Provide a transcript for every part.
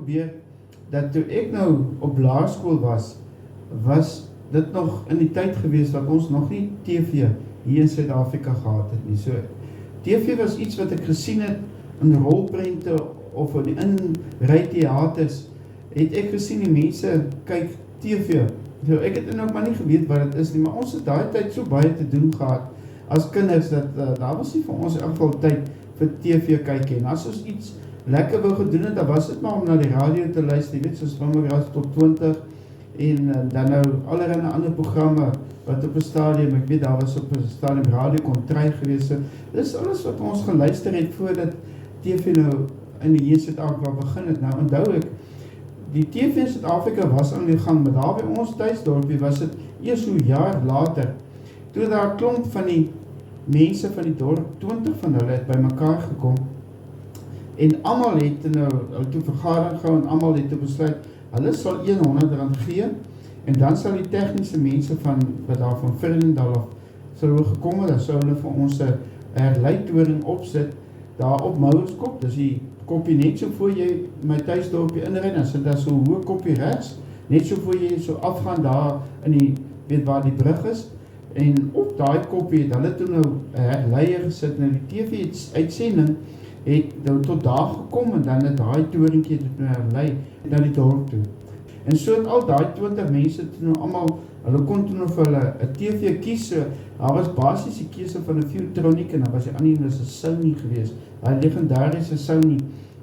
gebeur, dat toe ek nou op laerskool was dit nog in die tyd gewees wat ons nog nie TV hier in Suid-Afrika gehad het nie. So, TV was iets wat ek gesien het in rolprente of in ryteaters, het ek gesien die mense kyk TV. So, ek het nou maar nie geweet wat dit is nie, maar ons het daai tyd so baie te doen gehad as kinders, dat daar was nie vir ons in elk geval tyd vir TV kyk en as ons iets lekker wou gedoen het, dan was dit maar om na die radio te luister, jy weet, soos Springbok Top 20 en dan nou allerlei ander programme wat op 'n stadium, ek weet daar was op 'n stadium radio kontry gewees. So, dis alles wat ons geluister het voordat TV nou in die Suid-Afrika begin het. Nou onthou ek, die TV in Suid-Afrika was aan die gang, maar daar by ons tuisdorpie was dit eers so jaar later, toe daar klomp van die mense van die dorp, 20 van hulle het by mekaar gekom, en almal het nou toe vergadering gehou en almal het besluit, hulle sal R100 gee, en dan sal die tegniese mense wat daar van Vredendal af sal hulle gekom het, dan sal hulle vir ons 'n herleitoring opsit, daar op Mouerskop, dis die koppie net so voor jy my tuisdorpie inry, dan sit daar so 'n hoë koppie regs, net so voor jy so afgaan daar in die, weet waar die brug is, en op daai koppie het hulle toe nou 'n herleier gesit, nou die TV-uitsending het nou tot daar gekom, en dan het daai toringkie het nou herlei na die dorp toe. En so het al daai 20 mense toe nou almal, hulle kon toe nou vir hulle 'n TV kies, so daar was basies die keuse van 'n Viewtronic, en dan was die ander een, dis 'n Sony gewees, daai legendariese Sony,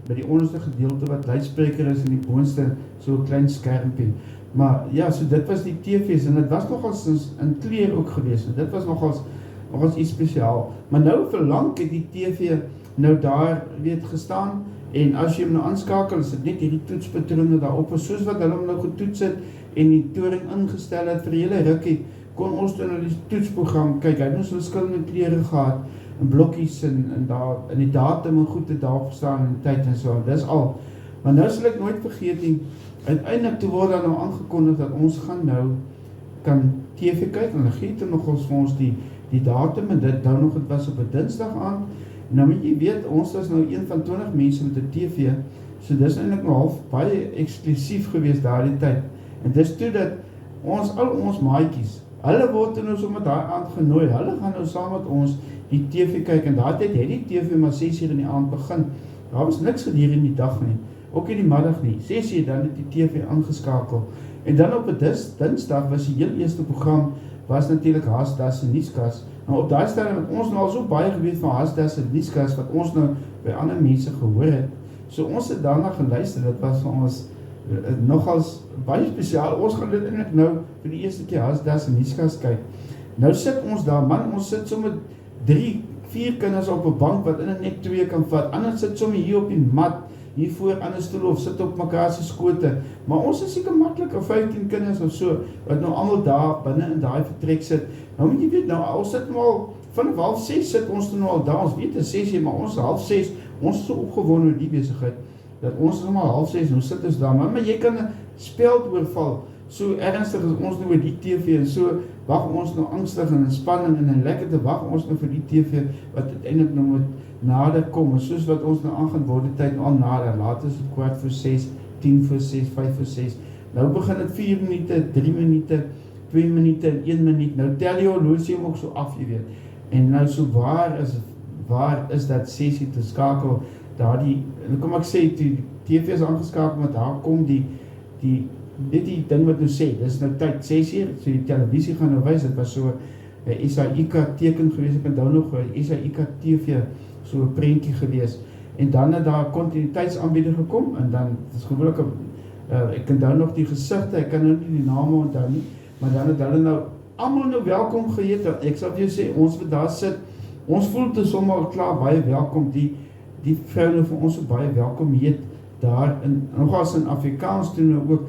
by die onderste gedeelte wat luidspreker is, en die boonste so 'n klein skermpie. Maar ja, so dit was die TV's, en dit was nogals in kleur ook gewees, en dit was nogals iets spesiaal. Maar nou verlang het die TV nou daar, weet, gestaan, en as jy hom nou aanskakel, is dit net hierdie toetspatrone daarop, soos wat hulle hom nou getoets het, en die toring ingestel het vir die hele rukkie, kon ons dan na die toetsprogram kyk, hy het ons verskillende kleure gehad, en blokkies, en daar, in die datum en goed het daar gestaan, en die tyd en so, dis al. Maar nou sal ek nooit vergeet nie, uiteindelik toe word daar nou aangekondig, dat ons gaan nou, kan TV kyk, en hulle gee toe nog vir ons die datum, en dit nou nog, het was op 'n Dinsdag aand. Nou moet jy weet, ons was nou een van 20 mense met 'n TV, so dis eintlik nog half baie eksklusief gewees daardie tyd. En dis toe dat al ons maatjies, hulle word nou sommer daai aand genooi, hulle gaan nou saam met ons die TV kyk, en daardie tyd het die TV maar 6:00 in die aand begin. Daar was niks gebeur in die dag nie, ook in die middag nie. 6:00 dan het die TV aangeskakel. En dan op 'n Dinsdag was die heel eerste program, was natuurlik Haasdas en Nieskas. Nou op daai stadium het ons nou al so baie geweet van Haasdas en Nieskas, wat ons nou by ander mense gehoor het. So ons het daarna geluister, dit was vir ons nogals baie spesiaal. Ons gaan dit eintlik nou vir die eerste keer Haasdas en Nieskas kyk. Nou sit ons daar, man, ons sit so met 3, 4 kinders op 'n bank, wat in net 2 kan vat. Ander sit sommer hier op die mat, hier voor ander stoel, of sit op mekaar se skote. Maar ons is seker maklik 15 kinders of so, wat nou almal daar binne in daai vertrek sit. Nou moet jy weet, nou ons sit nou al, vanaf 5:30 sit ons nou al daar, ons weet is 6:00, maar ons 5:30, ons is so opgewonde oor die besigheid, dat ons is maar 5:30, nou sit ons daar, maar jy kan 'n speld oorval, so ernstig is ons nou oor die TV, en so wag ons nou angstig en in spanning, en lekker te wag ons nou vir die TV, wat uiteindelik nou moet nader kom, en soos wat ons nou aangaan word die tyd nou al nader, later is het 5:15, 10:06, 5:06, nou begin het 4 minute, 3 minute, 2 minute en 1 minuut, nou tel jy horlosie hom ook so af, jy weet, en nou so waar is dat sessie te skakel, daar en kom ek sê, die TV is aangeskakel, maar daar kom die ding wat nou sê, dis nou tyd, 6:00, so die televisie gaan nou wys, dit was so SAIK teken gewees, ek onthou nog, SAIK TV, so 'n prentjie gewees, en dan het daar kontinuïteitsaanbieder gekom, en dan, dit is gewoonlik, ek kan dan nog die gesigte, ek kan nou nie die name onthou nie, maar dan het hulle nou, almal nou welkom geheet, ek sal vir jou sê, ons wat daar sit, ons voel te sommer al klaar baie welkom, die vrou nou vir ons so baie welkom heet, daar, nogals in Afrikaans toe nou ook,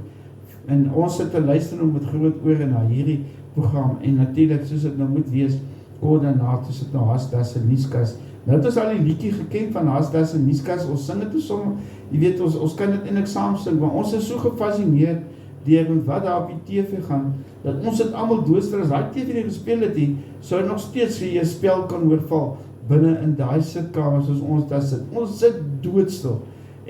en ons sit te luister nou met groot oor na hierdie program, en natuurlik soos dit nou moet wees, koördinaat, soos dit nou Haasdas en Nieskas, nou het ons al die liedjie geken van Haasdas en Nieskas, ons sing dit toe sommer, jy weet, ons kan dit eintlik saam sing, maar ons is so gefascineerd deur wat daar op die TV gaan, dat ons het almal doodstil, as daai TV nie gespeel het nie, sou nog steeds vir jy spel kan oorval, binne in daai sitkamer soos ons daar sit, ons sit doodstil,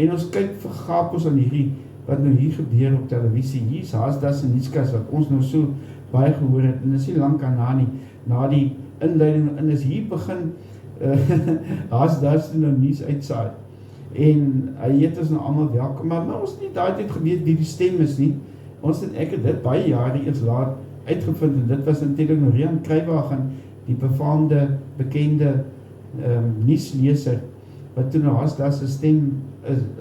En ons kyk vergaap ons aan hierdie, wat nou hier gebeur op televisie, hier is Haasdas en Nieskas, wat ons nou so baie gehoor het, en is nie lang aan na die inleiding, en is hier begin, Haasdas nou nuus uitsaai, en hy het ons nou allemaal welkom, maar ons het nie daai tyd geweet wie die stem is nie, ek het dit baie jare eers laat uitgevind, en dit was natuurlijk nog Rian Kruiwagen, die befaamde, bekende nuusleser, wat toen nou Haasdas stem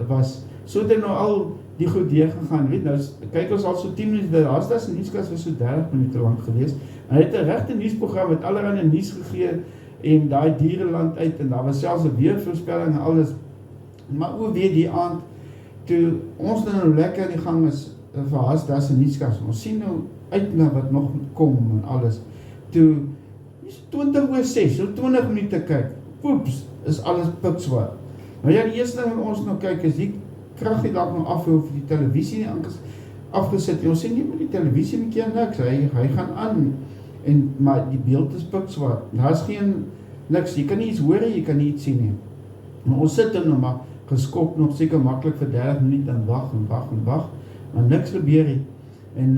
was, so het nou al die goed deurgegaan, weet nou, kyk ons al so 10 minuten, Haasdas en Nieskas was so 30 minuten lang geweest, en hy het 'n regte nuusprogram met allerhande nuus gegee, en daai diereland uit, en daar was selfs 'n weervoorspelling en alles, maar ook weer die aand, toe ons nou lekker in die gang is, vir Haasdas en Nieskas, ons sien nou uit na wat nog moet kom en alles, toe, 20:06, so 20 minuten kyk, poeps, is alles pikswart. Maar ja, die eerste ding wat ons nou kyk, is die krag het dalk nog afhou vir die televisie nie afgesit, ons sê nie met die televisie met keer niks, hy gaan aan, maar die beeld is pikswart, daar is geen niks, jy kan nie iets hoor, jy kan nie iets sien nie, maar ons sit nou maar geskok nog seker makkelijk vir 30 minuten en wag, maar niks gebeur nie, en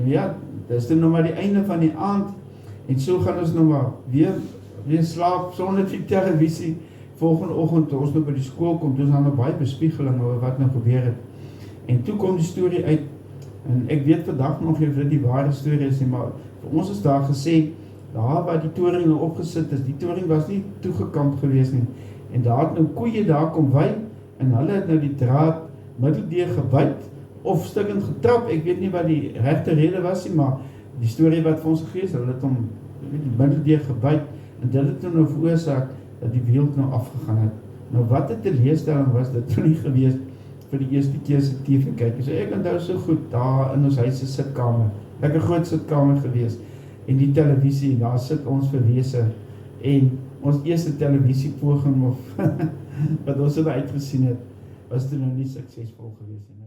ja, dit is nou maar die einde van die aand, en so gaan ons nou maar weer slaap, sonder die televisie, volgende oggend, toe ons nou by die skool kom, toe is daar nou baie bespiegeling oor wat nou gebeur het, en toe kom die storie uit, en ek weet vandag nog of dit die ware storie is nie, maar vir ons is daar gesê, daar waar die toring nou opgesit is, die toring was nie toegekamp gewees nie, en daar het nou koeie daar kom wy, en hulle het nou die draad middeldeur gebyt, of stukkend getrap, ek weet nie wat die regte rede was nie, maar die storie wat vir ons gegees, hulle het hom middeldeur gebyt, en dit het nou veroorsaak, dat die beeld nou afgegaan het. Nou wat 'n teleurstelling was dit nou nie gewees, vir die eerste keer se TV kyk, so ek onthou so goed, daar in ons huis se sitkamer, lekker groot sitkamer gewees, en die televisie, daar sit ons verwese, en ons eerste televisiepoging, of wat ons het uitgesien het, was toe nou nie suksesvol gewees nie.